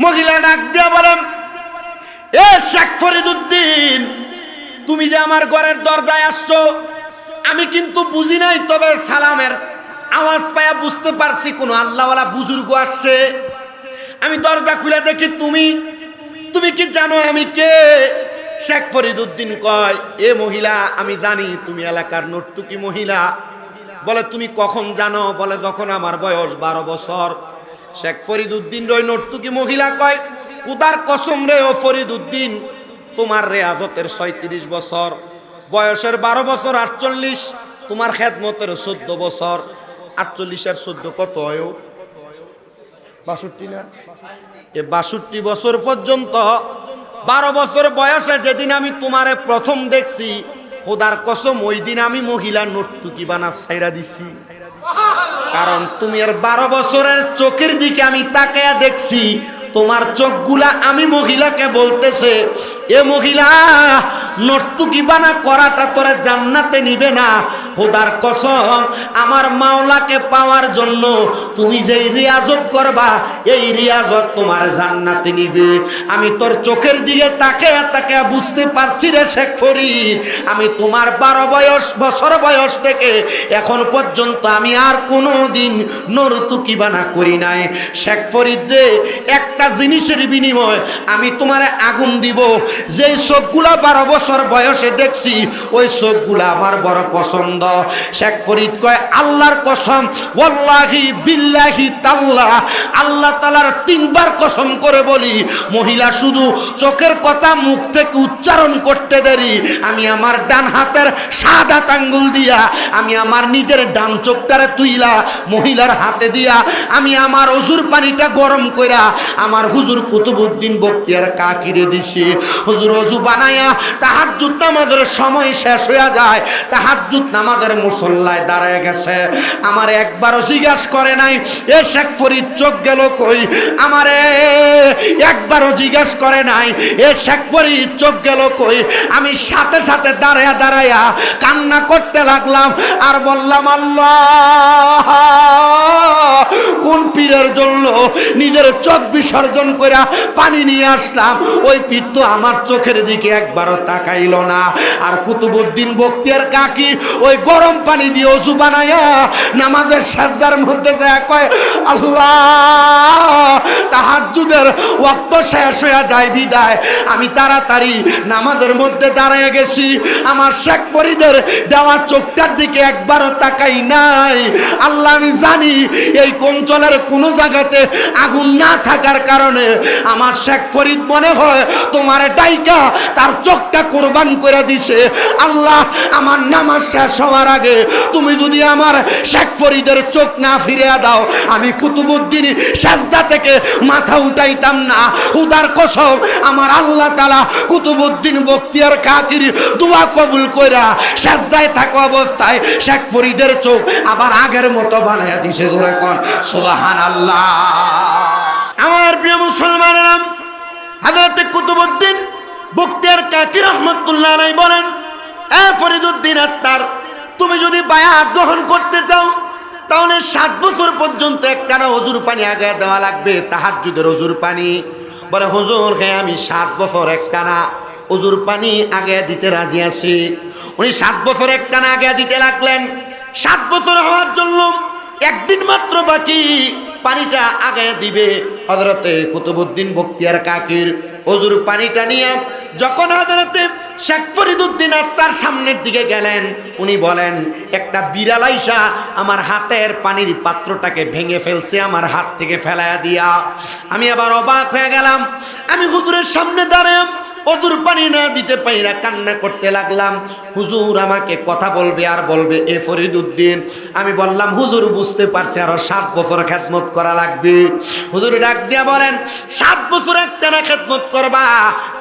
মহিলা ডাক দিয়া বলেন, এ শেখ ফরিদুদ্দিন, তুমি যে আমার ঘরের দরজায় আসছো, আমি কিন্তু বুঝি নাই, তবে সালামের আওয়াজ পায়া বুঝতে পারছি কোন আল্লাহওয়ালা বুজুর্গ আসছে। আমি দরজা খুলে দেখি তুমি কি জানো আমি কে? শেখ ফরিদুদ্দিন কয়, এ মহিলা, আমি জানি তুমি এলাকার নর্তকী মহিলা। বলে, তুমি কখন জানো? বলে, যখন আমার বয়স 12 বছর। শেখ ফরিদুদ্দিন ওই নর্তকী মহিলা কয়, খুদার কসম রে ও ফরিদুদ্দিন, তোমার রেয়াজতের 37 বছর, বয়সের 12 বছর 48, তোমার খেদমতের 14 বছর। 48 আর 14 কত হয়? 62 না? এ 62 বছর পর্যন্ত, 12 বছর বয়সে যেদিন আমি তোমারে প্রথম দেখছি, খোদার কসম ওই দিন আমি মহিলা নর্তকী বানা ছাইরা দিছি। কারণ তুমি এর 12 বছরের চোখের দিকে আমি তাকায়া দেখছি, তোমার চোখগুলা আমি মহিলাকে বলতেছে, এ মহিলা, নর্তকী বানা করাটা তোরা জান্নাতে নিবে না। খোদার কসম, আমার মাওলাকে পাওয়ার জন্য তুমি যেই রিয়াজত করবা, এই রিয়াজত তোমার জান্নাতে নিবে। আমি তোর চোখের দিকে তাকায়া তাকায়া বুঝতে পারছি রে শেখ ফরিদ, আমি তোমার 12 বছর বয়স থেকে এখন পর্যন্ত আমি আর কোনো দিন নর্তকী বানা করি নাই। শেখ ফরিদ রে, একটা জিনিসের বিনিময় আমি তোমারে আগুন দিব। যেই চোখগুলা 12 বছর বয়সে দেখছি, ওই চোখগুলা আমার বড় পছন্দ। শেখ ফরিদ কয়, আল্লাহর কসম, ওয়াল্লাহি বিল্লাহি তাল্লাহ, আল্লাহ তাআলার 3 বার কসম করে বলি, মহিলা শুধু চোখের কথা মুখ থেকে উচ্চারণ করতে দেরি, আমি আমার ডান হাতের সাদা আঙ্গুল দিয়া আমি আমার নিজের ডান চোখটারে তুইলা মহিলার হাতে দিয়া আমি আমার অজুর পানিটা গরম কইরা আমার হুজুর কুতুবউদ্দিন বখতিয়ার কাকিরে দিছি। হুজুর অজু বানায়া তাহাজ্জুদ নামাজের সময় শেষ হইয়া যায়, তাহাজ্জুদ নামাজের মুসল্লায় দাঁড়ায় গেছে, আমার একবারও জিজ্ঞাসা করে নাই এ শেখ ফরিদ চোখ গেল কই, আমারে একবারও জিজ্ঞাসা করে নাই এ শেখ ফরিদ চোখ গেল কই। আমি সাথে সাথে দাঁড়ায়া দাঁড়ায়া কান্না করতে লাগলাম আর বললাম, আল্লাহ, কোন পীরের জন্য নিজের চোখ বিসর্জন কইরা পানি নিয়ে আসলাম, ওই পীর তো আমার চোখের দিকে একবারও তাকাইল না। আর কুতুবউদ্দিন বখতিয়ার কাকি ওই গরম পানি দিয়ে ওযু বানায়া নামাজের সাজদার মধ্যে যায় কয়, আল্লাহ, তাহাজ্জুদের ওয়াক্ত শেষ হয়ে যায় বিদায় আমি তাড়াতাড়ি নামাজের মধ্যে দাঁড়ায় গেছি, আমার শেখ ফরিদের দেওয়া চোখটার দিকে একবারও তাকাই নাই। আল্লাহ, আমি জানি এই অঞ্চলের কোন জায়গাতে আগুন না থাকার কারণে আমার শেখ ফরিদ মনে হয় তোমার ডাইকা তার চোখটা কোরবান করে দিছে। আল্লাহ, আমার নামাজ শেষ হওয়ার আগে তুমি যদি আমার শেখ ফরিদের চোখ না ফিরিয়ে দাও, আমি কুতুবউদ্দিন সাজদা থেকে মাথা উঠাইতাম না। খুদার কসম, আমার আল্লাহ তাআলা কুতুবউদ্দিন বখতিয়ার কাকির দোয়া কবুল কইরা সাজদায় থাকা অবস্থায় শেখ ফরিদের চোখ আবার আগের মতো বানায়া দিছে। জোরে কোন সুবহানাল্লাহ। আমার প্রিয় মুসলমানেরা, হযরত কুতুবউদ্দিন বখতিয়ার কাকি রহমাতুল্লাহ আলাইহি বলেন, এ ফরিদুদ্দিন আত্তার, তুমি যদি বায়াত গ্রহণ করতে চাও তাহলে 7 বছর পর্যন্ত একটানা ওযুর পানি আগে দেওয়া লাগবে, তাহাজ্জুদের ওযুর পানি। বলে, হুজুর, হ্যাঁ, আমি 7 বছর একটানা ওযুর পানি আগে দিতে রাজি আছি। উনি 7 বছর একটানা আগে দিতে লাগলেন। 7 বছর হওয়ার জন্য একদিন মাত্র বাকি, পানিটা আগে দিবে। হযরতে কুতুবউদ্দিন বখতিয়ার কাকির ওযুর পানিটা নিয়ে যখন হযরতে শেখ ফরিদুদ্দিন তার সামনের দিকে গেলেন, উনি বলেন, একটা বিড়াল আইসা আমার হাতের পানির পাত্রটাকে ভেঙে ফেলছে, আমার হাত থেকে ফেলায়া দিয়া। আমি আবার অবাক হয়ে গেলাম। আমি হুজুরের সামনে দাঁড়ায় ওযুর পানি না দিতে পাইরা কান্না করতে লাগলাম। হুজুর আমাকে কথা বলবে আর বলবে, এ ফরিদুদ্দিন। আমি বললাম, হুজুর, বুঝতে পারছি আরো 7 বছর খেদমত করা লাগবে। হুজুর ডাক দিয়া বলেন, 7 বছর একটানা খেদমত করবা,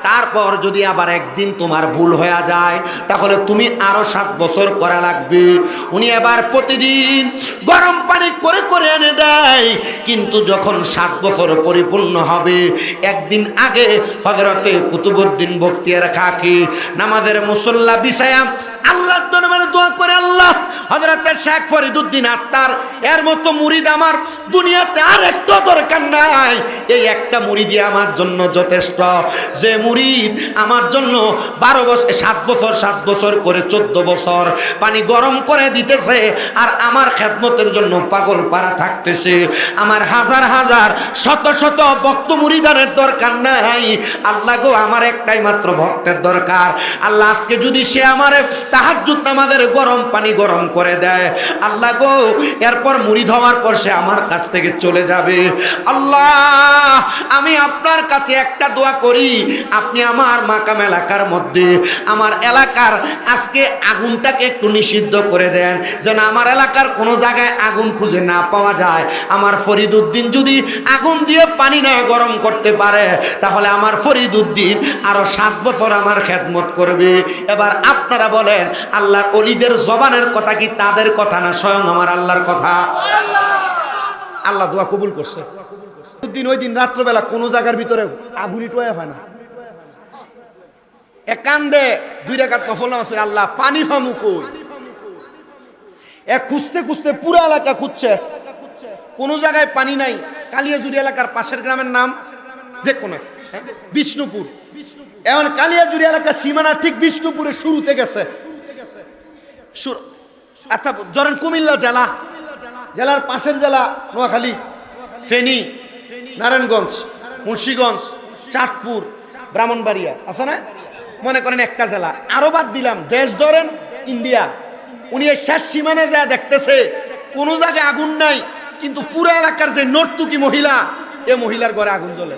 তারপর যদি আবার একদিন তোমার ভুল হয়ে যায় তাহলে তুমি আরো 7 বছর করা লাগবে। উনি এবার প্রতিদিন গরম পানি করে করে এনে দেয়, কিন্তু যখন 7 বছর পরিপূর্ণ হবে, একদিন আগে হযরতে কুতুবউদ্দিন বখতিয়ার কাকি নামাজের মুসল্লা বিছায়া আল্লাহর দরবারে দোয়া করে, আল্লাহ হযরত শেখ ফরিদউদ্দিন আত্মার এর মতো মুরিদ আমার দুনিয়াতে আর একটা দরকার নাই, এই একটা মুরিদই আমার জন্য যথেষ্ট। যে মুরিদ আমার জন্য 12 বছর 7 বছর করে 14 বছর পানি গরম করে দিতেছে আর আমার খেদমতের জন্য পাগল পারা থাকতেছে, আমার হাজার হাজার শত শত ভক্ত মুরিদানের দরকার নাই। আল্লাহ গো, আমার একটাই মাত্র ভক্তের দরকার। আল্লাহ আজকে যদি সে আমার তাহাজ্জুদ নামাজের গরম পানি গরম করে দেয়, আল্লাহ গো, এরপর মুরিদ হওয়ার পর সে আমার কাছ থেকে চলে যাবে। আল্লাহ, আমি আপনার কাছে একটা দোয়া করি, আপনি আমার মাকাম এলাকার মধ্যে আমার এলাকার আজকে আগুনটাকে একটু নিষিদ্ধ করে দেন, যেন আমার এলাকার কোনো জায়গায় আগুন খুঁজে না পাওয়া যায়। আমার ফরিদউদ্দিন যদি আগুন দিয়ে পানি না গরম করতে পারে, তাহলে আমার ফরিদউদ্দিন আরো 7 বছর আমার খেদমত করবে। এবার আপনারা বলেন, আল্লাহর ওলিদের জবানের কথা কি তাদের কথা না স্বয়ং আমার আল্লাহর কথা? আল্লাহ দোয়া কবুল করছে। ওই দিন রাত্রবেলা কোন জায়গার ভিতরে আগুনই টোয়া হয় না, একান্দে 2 রাকাত নফল নামাজ পড়ে আল্লাহ পানি ফামু কই, এক খুঁজতে খুঁজতে পুরো এলাকা খুঁজছে, কোন জায়গায় পানি নাই। কালিয়াজুরি এলাকার পাশের গ্রামের নাম যে কোন বিষ্ণুপুর, এখন কালিয়াজুরি এলাকার সীমানা ঠিক বিষ্ণুপুরের শুরুতে গেছে। আচ্ছা ধরেন কুমিল্লা জেলা, জেলার পাশের জেলা নোয়াখালী, ফেনী, নারায়ণগঞ্জ, মুন্সিগঞ্জ, চাঁদপুর, ব্রাহ্মণবাড়িয়া আছে না, মনে করেন একটা জেলা। আরো বাদ দিলাম দেশ ধরেন ইন্ডিয়া, উনি এই শেষ সীমানায় যা দেখতেছে কোন জায়গায় আগুন নাই, কিন্তু পুরো এলাকার যে নর্তুকি মহিলা, এ মহিলার ঘরে আগুন জ্বলে।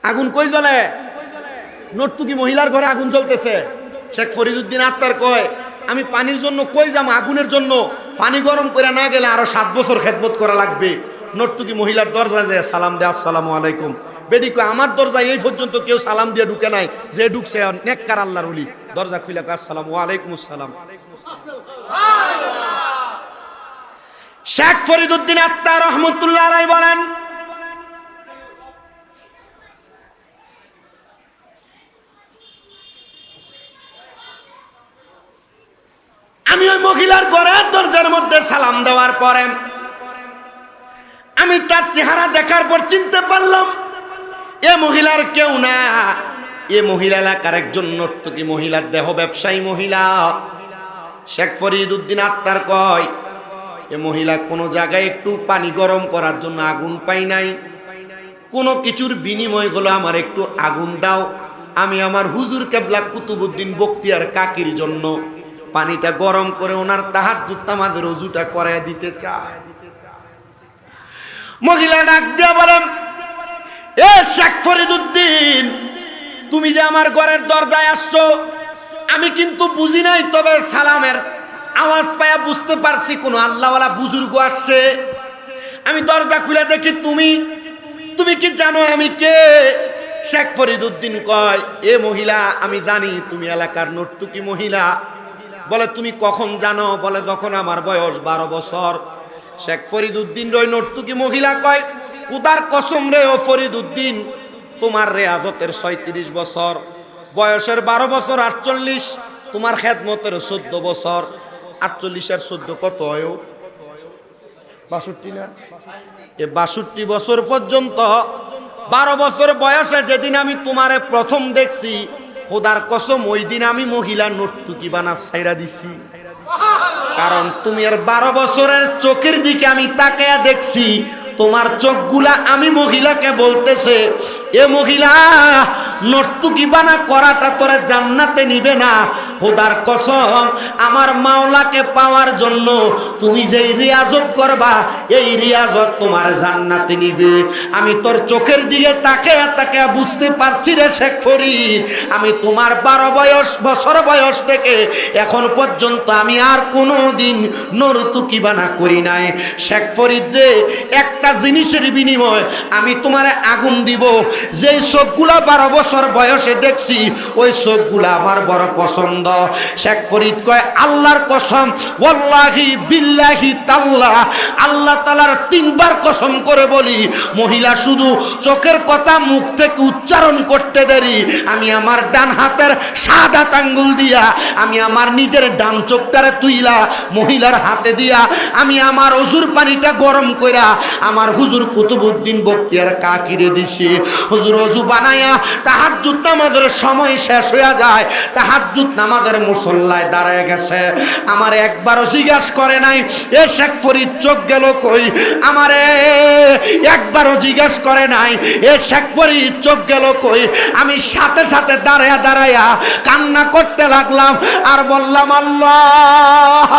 আগুন কই জ্বলে? নর্তুকি মহিলার ঘরে আগুন জ্বলতেছে। শেখ ফরিদউদ্দিন আত্মার কয়, আমি পানির জন্য কই যাবো, আগুনের জন্য পানি গরম করে না গেলে আরো 7 বছর খেদমত করা লাগবে। নর্তুকি মহিলার দরজায় যায় সালাম দে, আসসালামু আলাইকুম। বেডি কয়, আমার দরজায় এই পর্যন্ত কেউ সালাম দিয়ে ঢুকে নাই, যে ঢুকছে নেককার আল্লাহর ওলি। দরজা খুলে কয়, আসসালামু আলাইকুম আসসালাম। শেখ ফরিদউদ্দিন আত্মা রহমতুল্লাহ আলাইহি বলেন, আমি ওই মহিলার ঘরের দরজার মধ্যে সালাম দেওয়ার পরে আমি তার চেহারা দেখার পর চিনতে পারলাম এ মহিলার কেউ না, এ মহিলা এলাকার একজন নর্তকী মহিলার দেহ ব্যবসায়ী মহিলা। শেখ ফরিদউদ্দিন আত্মার কয়, এ মহিলা কোনো জায়গায় একটু পানি গরম করার জন্য আগুন পাই নাই, কোনো কিছুর বিনিময় হলো আমার একটু আগুন দাও, আমি আমার হুজুর কেবলা কুতুবউদ্দিন বখতিয়ার কাকির জন্য পানিটা গরম করে ওনার তাহাজ্জুদ নামাজের ওযুটা করায় দিতে চায়। মহিলা ডাক দিয়া বলেন, এ শেখ ফরিদউদ্দিন, তুমি যে আমার ঘরের দরজায় আসছো, আমি কিন্তু বুঝি নাই, তবে সালামের আওয়াজ পায়া বুঝতে পারছি কোন আল্লাহওয়ালা বুজুর্গ আসছে। আমি দরজা খুলে দেখি তুমি কি জানো আমি কে? শেখ ফরিদউদ্দিন কয়, এ মহিলা, আমি জানি তুমি এলাকার নর্তকী মহিলা। বলে, তুমি কখন জানো? বলে, যখন আমার বয়স 12 বছর। শেখ ফরিদউদ্দিন ওই নর্তকী মহিলা কয়, খোদার কসম রে ও ফরিদউদ্দিন, তোমার রেয়াজতের 36 বছর, বয়সের 12 বছর 48, তোমার খেদমতের 14 বছর। 48 আর 14 কত হয়? 62 না? এ 62 বছর পর্যন্ত 12 বছর বয়সে যেদিন আমি তোমারে প্রথম দেখছি, খোদার কসম ওই দিন আমি মহিলা নর্তকী বানা ছাইরা দিছি। কারণ তুমি আর 12 বছরের চোখের দিকে আমি তাকায়া দেখছি, তোমার চোখগুলা আমি মহিলাকে বলতেছে, এ মহিলা, নর্তকী বানা করাটা তোরা জান্নাতে নিবে না। খোদার কসম, আমার মাওলাকে পাওয়ার জন্য তুমি যেই রিয়াজত করবা, এই রিয়াজত তোমার জান্নাতে নিবে। আমি তোর চোখের দিকে তাকায়া বুঝতে পারছি রে শেখ ফরিদ, আমি তোমার 12 বছর বয়স থেকে এখন পর্যন্ত আমি আর কোনো দিন নর্তকী বানা করি নাই। শেখ ফরিদ রে, একটা জিনিসের বিনিময় আমি তোমারে আগুন দিব, যেই চোখগুলা 12 বছর বয়সে দেখছি ওই চোখগুলা আমার বড় পছন্দ। শেখ ফরিদ কয় আল্লাহর কসম, ওয়াল্লাহি বিল্লাহি তাল্লাহ, আল্লাহ তাআলার 3 বার কসম করে বলি, মহিলা শুধু চোখের কথা মুখ থেকে উচ্চারণ করতে দেরি, আমি আমার ডান হাতের সাদা আঙ্গুল দিয়া আমি আমার নিজের ডান চোখটারে তুইলা মহিলার হাতে দিয়া আমি আমার ওযুর পানিটা গরম কইরা আমার হুজুর কুতুবউদ্দিন বখতিয়ার কাকিরে দিছি। হুজুর ওযু বানায়া তাহাজ্জুদ নামাজের সময় শেষ হয়ে যায়, তাহাজ্জুদ নামাজের মুসল্লায় দাঁড়ায় গেছে, আমার একবারও জিজ্ঞাসা করে নাই এ শেখ ফরিদ চোখ গেল কই, আমারে একবারও জিজ্ঞাসা করে নাই এ শেখ ফরিদ চোখ গেল কই। আমি সাথে সাথে দাঁড়ায়া দাঁড়ায়া কান্না করতে লাগলাম আর বললাম আল্লাহ,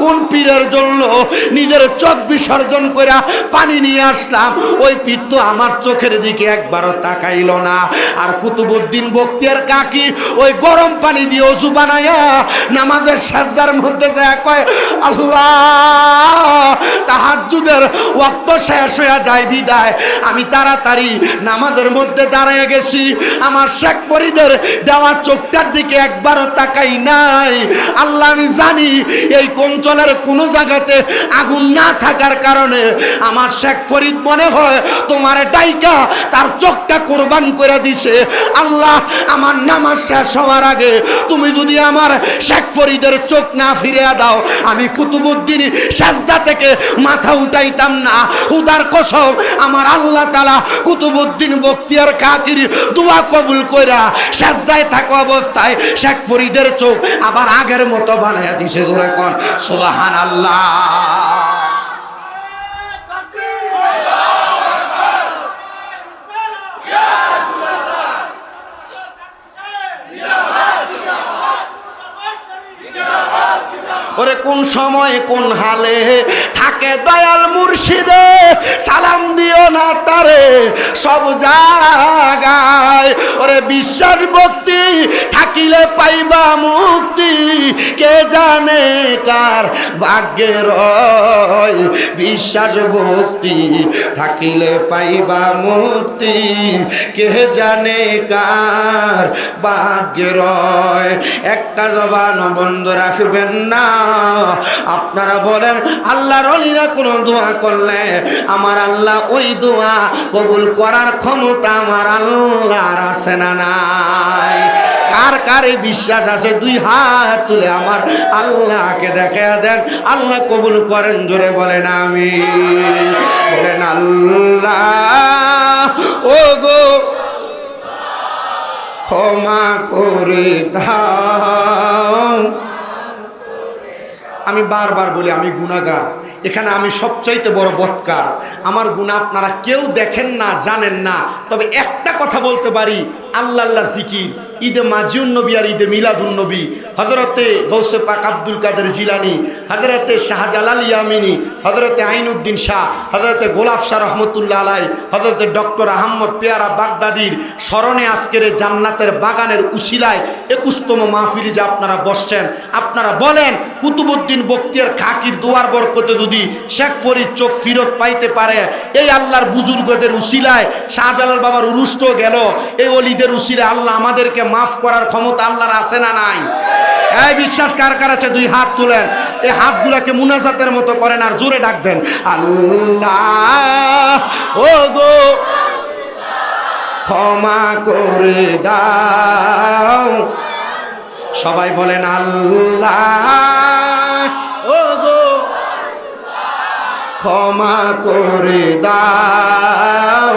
কোন পীরের জন্য নিজের চোখ বিসর্জন করে পানি নিয়ে আসলাম, ওই পীর তো আমার চোখের দিকে একবারও তাকাইল না। আর কুতুবউদ্দিন বখতিয়ার কাকি ওই গরম পানি দিয়ে ওযু বানায়া নামাজের সাজদার মধ্যে যায় কয় আল্লাহ, তাহাজ্জুদের ওয়াক্ত শেষ হয়ে যায় বিদায় আমি তাড়াতাড়ি নামাজের মধ্যে দাঁড়িয়ে গেছি, আমার শেখ ফরিদের দেওয়া চোখটার দিকে একবারও তাকাই নাই। আল্লাহ, আমি জানি এই অঞ্চলের কোনো জায়গাতে আগুন না থাকার কারণে আমার শেখ ফরিদ মনে হয় তোমার ডাইকা তার চোখটা কোরবান করে দিছে। আল্লাহ, আমার নামাজ শেষ হওয়ার আগে তুমি যদি আমার শেখ ফরিদের চোখ না ফিরে দাও, আমি কুতুবউদ্দিন সাজদা থেকে মাথা উঠাইতাম না। খুদার কসম, আমার আল্লাহ তাআলা কুতুবউদ্দিন বখতিয়ার কাকির দোয়া কবুল কইরা সাজদায় থাকা অবস্থায় শেখ ফরিদের চোখ আবার আগের মতো বানায়া দিছে। জোরে কোন সুবহানাল্লাহ। ওরে কোন সময় কোন হালে থাকে দয়াল মুর্শিদে, সালাম দিও না তারে সব জায়গায়। ওরে বিশ্বাস ভক্তি থাকিলে পাইবা মুক্তি, কে জানে কার ভাগ্যে রয়। বিশ্বাস ভক্তি থাকিলে পাইবা মুক্তি, কে জানে কার ভাগ্যে রয়। একটা জবান বন্ধ রাখবেন না। আপনারা বলেন আল্লাহর ওলিরা কোনো দোয়া করলে আমার আল্লাহ ওই দোয়া কবুল করার ক্ষমতা আমার আল্লাহর আছে না নাই? কার কারে বিশ্বাস আছে 2 হাত তুলে আমার আল্লাহকে দেখা দেন, আল্লাহ কবুল করেন। জোরে বলেন আমিন। বলেন আল্লাহ ও গো ক্ষমা করে দাও। আমি বারবার বলি আমি গুনাহগার, এখানে আমি সবচাইতে বড় বদকার। আমার গুনাহ আপনারা কেউ দেখেন না, জানেন না, তবে একটা কথা বলতে পারি, আল্লাহর জিকির ঈদে মাজিউন নবী আর ঈদে মিলাদুন নবী, হযরতে গৌসে পাক আব্দুল কাদের জিলানী, হযরতে শাহজালাল ইয়ামিনী, হযরতে আইনউদ্দিন শাহ, হযরতে গোলাপ শাহ রহমতুল্লাহ আলাই, হযরতে ডক্টর আহমদ পেয়ারা বাগদাদির স্মরণে আজকের জান্নাতের বাগানের উসিলায় 21তম মাহফিলে যে আপনারা বসছেন, আপনারা বলেন কুতুবউদ্দিন বখতিয়ার কাকির দোয়ার বরকতে যদি শেখ ফরিদ চোখ ফিরত পাইতে পারে, এই আল্লাহর বুজুর্গদের উসিলায় শাহজালাল বাবার উরুষ্ট গেল, এই ওলিদের উসিলায় আল্লাহ আমাদেরকে মাফ করার ক্ষমতা আল্লাহর আছে না নাই? এই বিশ্বাস কার কার আছে 2 হাত তুলেন। এই হাতগুলোকে মুনাজাতের মতো করেন আর জোরে ডাক দেন আল্লাহ ও গো ক্ষমা করে দাও। সবাই বলেন আল্লাহ ও গো ক্ষমা করে দাও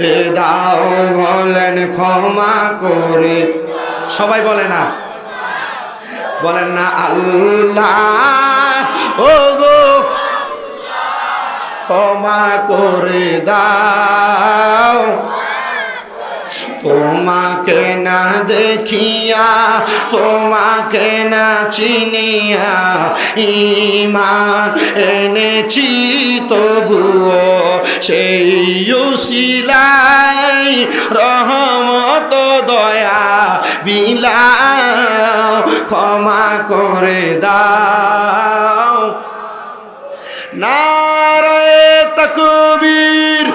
রে দাও। বলেন ক্ষমা করে, সবাই বলে না, বলেন না আল্লাহ ও গো ক্ষমা করে দাও। তোমাকে না দেখিয়া, তোমাকে না চিনিয়া ঈমান এনেছি তবুও সেই উসিলাই রহমত দয়া বিলাও ক্ষমা করে দাও। নারায়ে তাকবীর।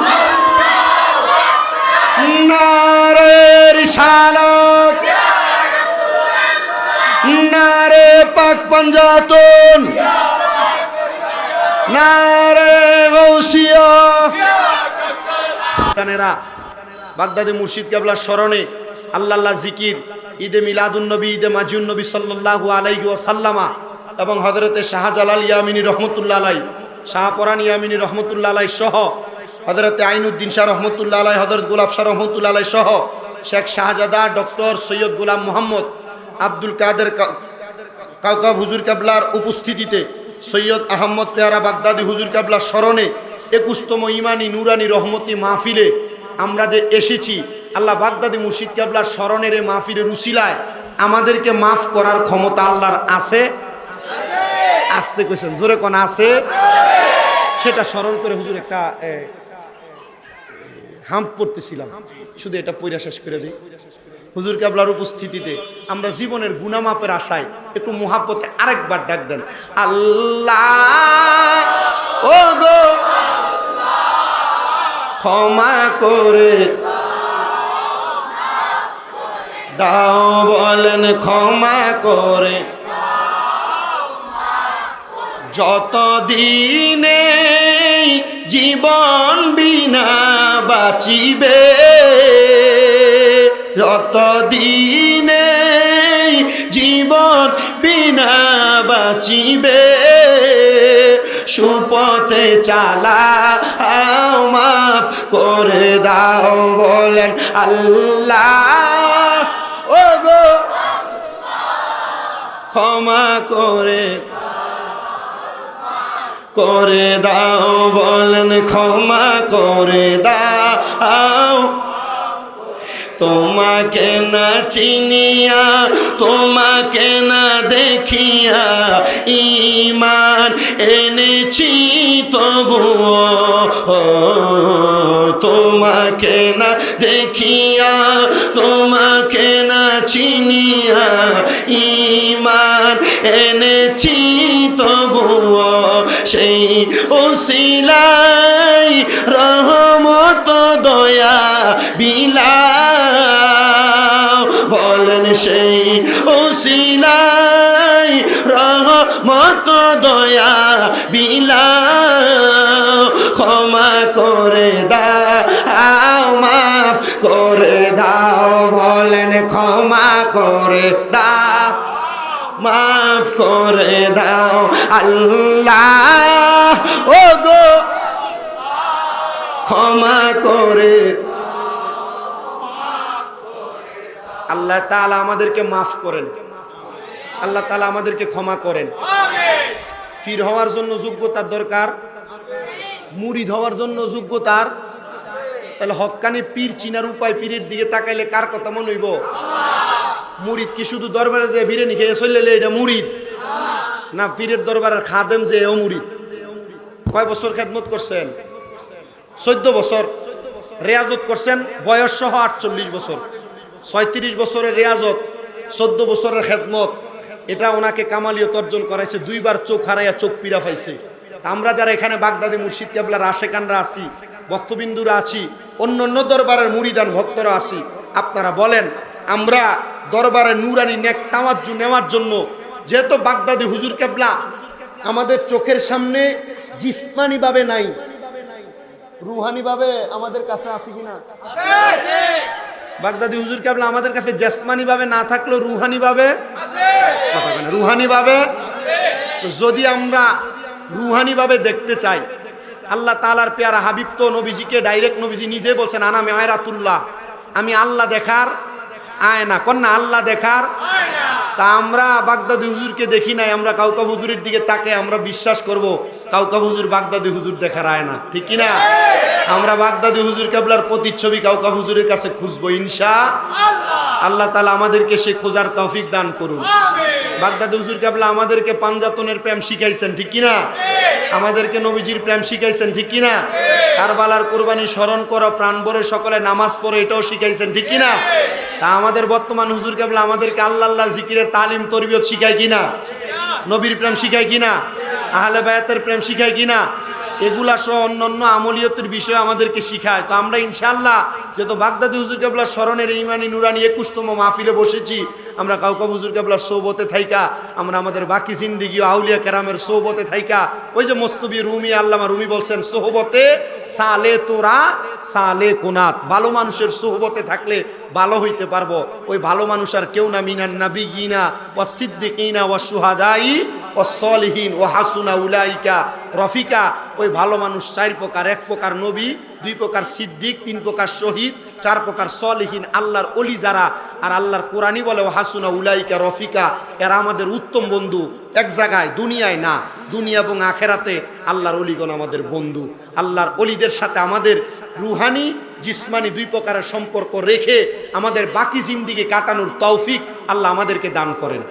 পাক পাঞ্জাতন, নারে গাউসিয়া। গানেরা বাগদাদি মুর্শিদ কেবলার স্মরণে আল্লাহ জিকির, ঈদে মিলাদুন নবী, ঈদে মাজিউন নবী সাল্লাল্লাহু আলাইহি ওয়াসাল্লামা এবং হযরতে শাহজালাল ইয়ামিনী রহমতুল্লাহ আলাই, শাহপরান ইয়ামিনী রহমতুল্লাহ আলাই সহ হযরতে আইনুদ্দিন শাহ রহমতুল্লাহ আলাই, হযরত গোলাপ শাহ রহমতুল্লাহ আলাই সহ শেখ শাহজাদা ডক্টর সৈয়দ গোলাম মোহাম্মদ আব্দুল কাদের কাউকাব হুজুর কেবলার উপস্থিতিতে সৈয়দ আহমদ পেয়ারা বাগদাদি হুজুর কেবলার স্মরণে 21তম ইমানি নুরানি রহমতি মাহফিলে আমরা যে এসেছি, আল্লাহ বাগদাদি মুর্শিদ কেবলার স্মরণের এই মাহফিলের উসিলায় আমাদেরকে মাফ করার ক্ষমতা আল্লাহর আছে। আসতে কইছেন, জোরে কোন আছে? সেটা স্মরণ করে হুজুর একটা হাম পড়তেছিলাম, শুধু এটা পড়া শেষ করে দিই। হুজুর কেবলার উপস্থিতিতে আমরা জীবনের গুনাহ মাপের আশায় একটু মুহাব্বতে আরেকবার ডাক দেন, আল্লাহ ও গো ক্ষমা করে দাও, বলেন ক্ষমা করে। যতদিনে জীবন বিনা বাঁচিবে, যতদিনে জীবন বিনা বাঁচিবে, সুপথে চালাও, মাফ করে দাও, বলেন আল্লাহ ও গো ক্ষমা করে দাও, বলেন ক্ষমা করে দাও। তোমাকে না চিনিয়া, তোমাকে না দেখিয়া ঈমান এনেছি তবুও, তোমাকে না দেখিয়া, তোমাকে না চিনিয়া ঈমান এনেছি তবুও, সেই উসিলাই রহমত দয়া বিলাও, বলেন সেই উসিলাই রহমত দয়া বিলাও, ক্ষমা করে দাও, মাফ করে দাও, বলেন ক্ষমা করে দাও, মাফ করে দাও আল্লাহ ও গো ক্ষমা করে। আল্লাহ তাআলা আমাদেরকে মাফ করেন, আল্লাহ তাআলা আমাদেরকে ক্ষমা করেন। পীর হওয়ার জন্য যোগ্যতার দরকার, মুরিদ হওয়ার জন্য যোগ্যতার, তাহলে হক্কানি পীর চিনার উপায়, পীরের দিকে তাকাইলে কার কথা মনে হইব? মুরিদ কি শুধু দরবারে যে বিরিয়ানি খেয়ে চললে এটা মুরিদ না? পীরের দরবারের খাদেম যে ও মুরিদ। কয় বছর খেদমত করছেন? 14 বছর। রেয়াজত করছেন বয়স সহ 48 বছর। 36 বছরের রেয়াজত, 14 বছরের খেদমত, এটা ওনাকে কামালিয়ত অর্জন করাইছে। 2 বার চোখ হারাইয়া চোখ পীড়া পাইছে। আমরা যারা এখানে বাগদাদি মুর্শিদ কেবলার আশেকানরা আছি, ভক্তবিন্দুরা আছি, অন্য অন্য দরবারের মুরিদান ভক্তরা আছি, আপনারা বলেন আমরা দরবারে নুরানি নেক তাওয়াজ্জু নেওয়ার জন্য, যেহেতু বাগদাদি হুজুর কেবলা আমাদের চোখের সামনে জিসমানি ভাবে নাই, রুহানি ভাবে আমাদের কাছে আছে কিনা? বাগদাদি হুজুর কেবলা আমাদের কাছে জিসমানি ভাবে না থাকলেও রুহানি ভাবে আছে, কথা বলেন রুহানি ভাবে। যদি আমরা রুহানি ভাবে দেখতে চাই, আল্লাহ তাআলার পেয়ারা হাবিব তো নবীজিকে ডাইরেক্ট নবীজি নিজে বলছেন, আনা মেয়রাতুল্লাহ, আমি আল্লাহ দেখার আয়না। কন্যা আল্লাহ দেখার আয়না। তা আমরা বাগদাদি হুজুরকে দেখি নাই, আমরা কাউকাব হুজুরের দিকে তাকে আমরা বিশ্বাস করব কাউকাব হুজুর বাগদাদি হুজুর দেখার আয়না, ঠিক কি না? আমরা বাগদাদি হুজুর কেবলার প্রতিচ্ছবি কাউকাব হুজুরের কাছে খুঁজবো ইনশাআল্লাহ। আল্লাহ তাআলা আমাদেরকে সে খোঁজার তৌফিক দান করুন। বাগদাদি হুজুর কেবলা আমাদেরকে পাঞ্জাতনের প্রেম শিখাইছেন, ঠিক কি না? আমাদেরকে নবীজির প্রেম শিখাইছেন, ঠিক কি না? কারবালার কুরবানি স্মরণ করো, প্রাণ ভরে সকলে নামাজ পড়ো, এটাও শিখাইছেন, ঠিক কি না? তা আমাদের বর্তমান হুজুর কেবলা আমাদেরকে আল্লাহ আল্লাহ জিকিরের তালিম তরবিয়ত শিখায় কিনা? নবীর প্রেম শিখায় কিনা? আহলে বায়াতের প্রেম শিখায় কিনা? এগুলা সহ অন্যান্য আমলিয়তের বিষয় আমাদেরকে শিখায়। তো আমরা ইনশাআল্লাহ যেহেতু বাগদাদি হুজুর কেবলা স্মরণের ইমানি নুরানি 21তম মাহফিলে বসেছি, আমরা কাউকে হুজুর কেবলার সোহবতে থাইকা আমরা আমাদের বাকি জিন্দিগি আউলিয়া কেরামের সোহবতে থাইকা ওই যে মস্তবি রুমি আল্লামা রুমি বলছেন সোহবতে সালে তোরা সালে কোনাত, ভালো মানুষের সোহবতে থাকলে ভালো হইতে পারবো। ওই ভালো মানুষ আর কেউ না, মিনান নাবিয়িনা ওয়াস সিদ্দিকিনা ওয়াস শুহাদাই ওয়াস সলিহিন ওয়া হাসুনা উলাইকা রফিকা। ওই ভালো মানুষ চার প্রকার, এক প্রকার নবী, দুই প্রকার সিদ্দিক, তিন প্রকার শহীদ, চার প্রকার সলিহিন, আল্লাহর অলি যারা। আর আল্লাহর কোরআনই বলে ও হাসুনা উলাইকা রফিকা, এরা আমাদের উত্তম বন্ধু। এক জায়গায় দুনিয়ায় না, দুনিয়া এবং আখেরাতে আল্লাহর অলিগণ আমাদের বন্ধু। আল্লাহর অলিদের সাথে আমাদের রুহানি জিসমানি দুই প্রকারের সম্পর্ক রেখে আমাদের বাকি জিন্দিগি কাটানোর তৌফিক আল্লাহ আমাদেরকে দান করেন।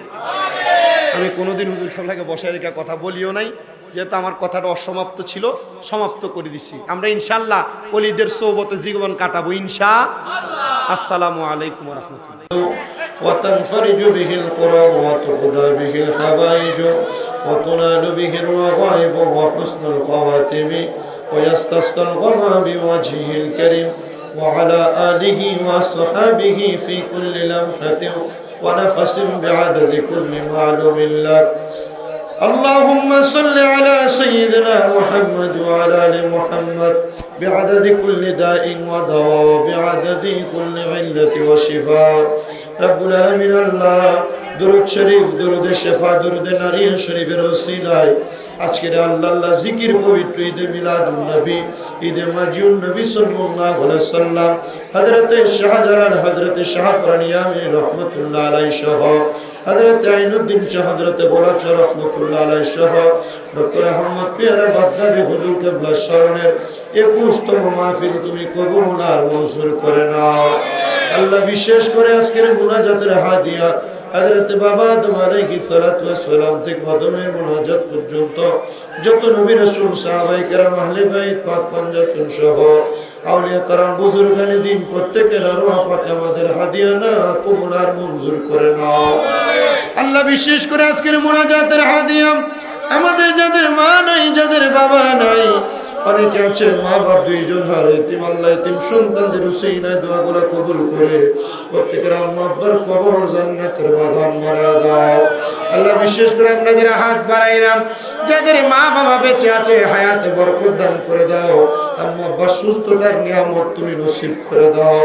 আমি কোনোদিন হুজুর কেবলাকে বসায় রেখে কথা বলিও নাই, যেহেতু আমার কথাটা অসমাপ্ত ছিল, সমাপ্ত করে দিছি। আমরা ইনশাআল্লাহ ওলিদের সোহবতে জীবন কাটাবো ইনশাআল্লাহ। আসসালামু আলাইকুম ওয়া রাহমাতুল্লাহ। وتنفرج به القرب وتقضى به الحوائج وتنال به الرغائب وحسن الخواتم ويستسقى الغمام بوجهه الكريم وعلى آله وصحابه في كل لمحة ونفس بعدد كل معلوم لك. اللهم صل على سيدنا محمد وعلى آل محمد بعدد كل داء ودواء وبعدد كل علة وشفاء. رب العالمين الله درود শরীফ, درود শেফা, درود নারিয়ান শরীফের ওসিলায় আজকের আল্লাহ জিকির পবিত্র ঈদে মিলাদুন নবী, ঈদে মাজিউন নবী সাল্লাল্লাহু আলাইহি সাল্লাম, হযরতে শাহজালাল, হযরতে শাহপুরান ইয়ামিন রহমাতুল্লাহ আলাইহি সহ হযরত আইনুদ্দিন শাহ, হযরত গোলাপ শাহ রহমাতুল্লাহ আলাইহি সহ ডক্টর আহমদ পিয়ারা বাগদাদি হুজুর কেবলা স্মরণের 21তম মাহফিল তুমি কবুল আর মঞ্জুর করে নাও আল্লাহ। বিশেষ করে আজকের মুনাজাতের হাদিয়া হযরত বাবা আদম আলাইহিস সালাতু ওয়াস সালাম থেকে আদমের মুনাজাত পর্যন্ত যত নবী রাসূল, সাহাবায়ে কেরাম, আহলে বাইত, পাক পাঞ্জাতন সহ আউলিয়া কেরাম, বুজুর্গানে দ্বীন প্রত্যেকের আরওয়াহ পাক আমাদের হাদিয়া না কবুল আর মঞ্জুর করে নাও আল্লাহ। বিশেষ করে আজকের মুনাজাতের হাদিয়া আমাদের যাদের মা নাই, যাদের বাবা নাই, অনেকে আছে মা বাপ দুইজন হারে এতিম, আল্লাহ এতিম সন্তানদের উসিলায় দোয়াগুলো কবুল করে প্রত্যেকের আম্মা আব্বার কবর জান্নাতের বাগান মারা দাও আল্লাহ। বিশেষ করে আমরা যারা হাত বাড়াইলাম, যাদের মা বাবা বেঁচে আছে হায়াতে বরকত দান করে দাও, আম্মা আব্বার সুস্থতার নিয়ামত তুমি নসিব করে দাও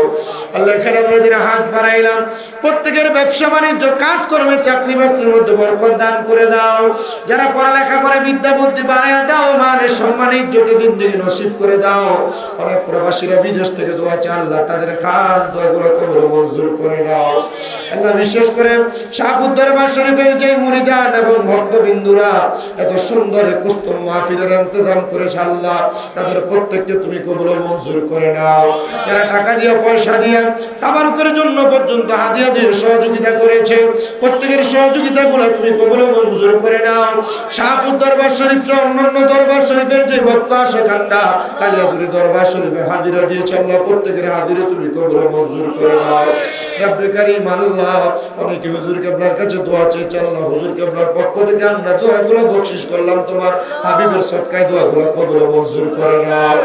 আল্লাহ। এখানে আমরা যারা হাত বাড়াইলাম প্রত্যেকের ব্যবসা বাণিজ্য কাজকর্মে চাকরি বাকরির মধ্যে বরকত দান করে দাও। যারা পড়ালেখা করে বিদ্যা বুদ্ধি বাড়াইয়া দাও, মানে সম্মান ইজ্জতে জিন্দেগি নসিব করে দাও। অনেক প্রবাসীরা বিদেশ থেকে দোয়া চায় আল্লাহ তাদের খাস দোয়াগুলো কবুল মঞ্জুর করে নাও আল্লাহ। বিশেষ করে শাহপুর দরবার শরীফের যে মুরিদান এবং ভক্তবিন্দুরা এত সুন্দর কুস্তম মাহফিলের ইন্তজাম করেছে আল্লাহ, তাদের প্রত্যেককে তুমি কবুল মঞ্জুর করে নাও। যারা টাকা দিয়ে, পয়সা দিয়ে, তাবারুকের জন্য পর্যন্ত হাদিয়া দিয়ে সহযোগিতা করেছে, প্রত্যেকের সহযোগিতাগুলো তুমি কবুল মঞ্জুর করে নাও। শাহপুর দরবার শরীফ সহ অন্যান্য দরবার শরীফের যে ভক্ত সেখানটা কালিয়াতুরি দরবার শরীফে হাজিরা দিয়েছে আল্লাহ, প্রত্যেকের হাজিরা তুমি কবুল মঞ্জুর করে নাও রব্বে কারীম আল্লাহ। অনেকে হুজুর কেবলার কাছে দোয়া চেয়েছে আল্লাহ, হুজুর কেবলার পক্ষ থেকে আমরা দোয়াগুলো বকশিশ করলাম, তোমার হাবিবের সদকায় দোয়াগুলো কবুল মঞ্জুর করে নাও।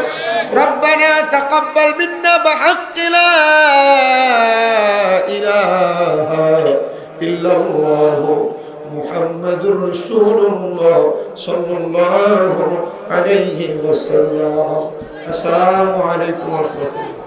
রব্বানা তাকাব্বাল মিন্না বিহাক্কি লা ইলাহা ইল্লাল্লাহ মুহাম্মাদুর রাসূলুল্লাহ সাল্লাল্লাহু আলাইহি ওয়াসাল্লাম। আসসালামু আলাইকুম ওয়া রাহমাতুল্লাহ।